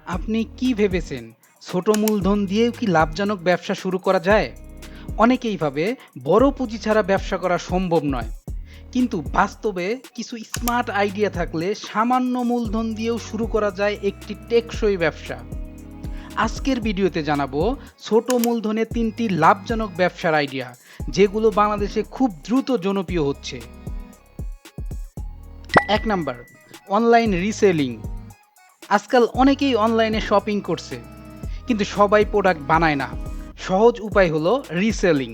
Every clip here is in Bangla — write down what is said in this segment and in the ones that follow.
আপনি কি ভেবেছেন ছোট মূলধন দিয়েও কি লাভজনক ব্যবসা শুরু করা যায়? অনেকেই ভাবে বড় পুঁজি ছাড়া ব্যবসা করা সম্ভব নয়। কিন্তু বাস্তবে কিছু স্মার্ট আইডিয়া থাকলে সামান্য মূলধন দিয়েও শুরু করা যায় একটি টেকসই ব্যবসা। আজকের ভিডিওতে জানাবো ছোট মূলধনে 3টি লাভজনক ব্যবসার আইডিয়া, যেগুলো বাংলাদেশে খুব দ্রুত জনপ্রিয় হচ্ছে। 1 নাম্বার, অনলাইন রিসেলিং। আজকাল অনেকেই অনলাইনে শপিং করছে, কিন্তু সবাই প্রোডাক্ট বানায় না। সহজ উপায় হলো রিসেলিং।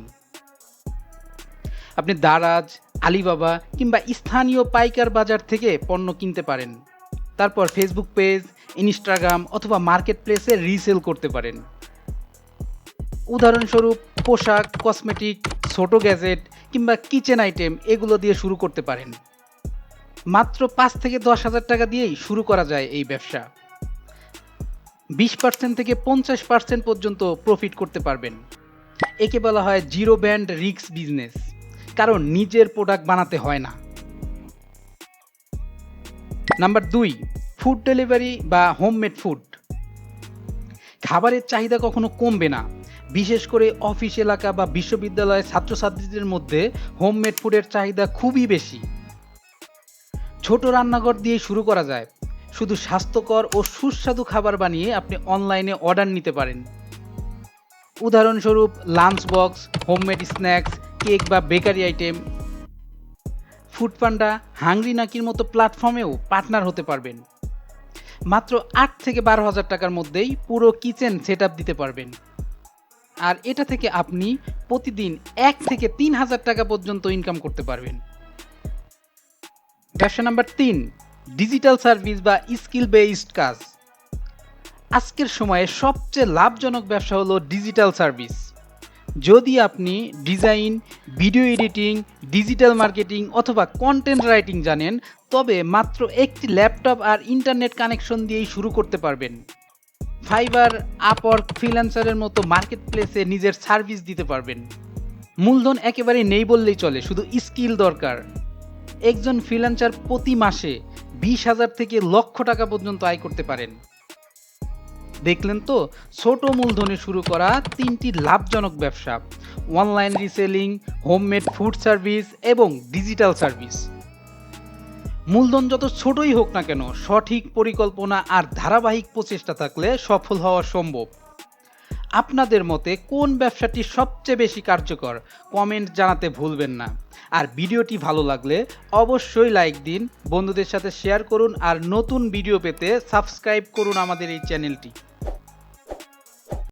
আপনি দারাজ, আলিবাবা কিংবা স্থানীয় পাইকার বাজার থেকে পণ্য কিনতে পারেন। তারপর ফেসবুক পেজ, ইনস্টাগ্রাম অথবা মার্কেট প্লেসে রিসেল করতে পারেন। উদাহরণস্বরূপ পোশাক, কসমেটিক, ছোট গ্যাজেট কিংবা কিচেন আইটেম এগুলো দিয়ে শুরু করতে পারেন। মাত্র 5 থেকে 10,000 টাকা দিয়েই শুরু করা যায় এই ব্যবসা। 20% থেকে 50% পর্যন্ত প্রফিট করতে পারবেন। একে বলা হয় জিরো ব্যান্ড রিস্ক বিজনেস, কারণ নিজের প্রোডাক্ট বানাতে হয় না। নাম্বার 2, ফুড ডেলিভারি বা হোমমেড ফুড। খাবারের চাহিদা কখনো কমবে না। বিশেষ করে অফিস এলাকা বা বিশ্ববিদ্যালয়ের ছাত্রছাত্রীদের মধ্যে হোমমেড ফুডের চাহিদা খুবই বেশি। ছোট রান্নাঘর দিয়ে শুরু করা যায়। শুধু স্বাস্থ্যকর ও সুস্বাদু খাবার বানিয়ে আপনি অনলাইনে অর্ডার নিতে পারেন। উদাহরণস্বরূপ lunch box, homemade snacks, cake বা বেকারি আইটেম। ফুড পান্ডা, হাংরি নাকির মতো প্ল্যাটফর্মেও পার্টনার হতে পারবেন। মাত্র 8 থেকে 12,000 টাকার মধ্যেই পুরো কিচেন সেট আপ দিতে পারবেন। আর এটা থেকে আপনি প্রতিদিন 1 থেকে 3,000 টাকা পর্যন্ত ইনকাম করতে পারবেন। ব্যবসা নাম্বার 3, ডিজিটাল সার্ভিস বা স্কিল বেসড কাজ। আজকের সময়ে সবচেয়ে লাভজনক ব্যবসা হলো ডিজিটাল সার্ভিস। যদি আপনি design, video editing, digital marketing অথবা কন্টেন্ট রাইটিং জানেন, তবে মাত্র একটি ল্যাপটপ আর ইন্টারনেট কানেকশন দিয়েই শুরু করতে পারবেন। ফাইবার, আপওয়ার্ক, ফ্রিল্যান্সারের মতো মার্কেট প্লেসে নিজের সার্ভিস দিতে পারবেন। মূলধন একেবারে নেই বললেই চলে, শুধু স্কিল দরকার। একজন ফ্রিল্যান্সার প্রতি মাসে 20,000 থেকে লক্ষ টাকা পর্যন্ত আয় করতে পারেন। দেখলেন তো, ছোট মূলধনে শুরু করা 3টি লাভজনক ব্যবসা: online reselling, homemade food service এবং ডিজিটাল সার্ভিস। মূলধন যত ছোটই হোক না কেন, সঠিক পরিকল্পনা আর ধারাবাহিক প্রচেষ্টা থাকলে সফল হওয়া সম্ভব। আপনাদের মতে কোন ব্যবসাটি সবচেয়ে বেশি কার্যকর, কমেন্ট জানাতে ভুলবেন না। আর ভিডিওটি ভালো লাগলে অবশ্যই লাইক দিন, বন্ধুদের সাথে শেয়ার করুন আর নতুন ভিডিও পেতে সাবস্ক্রাইব করুন আমাদের এই চ্যানেলটি।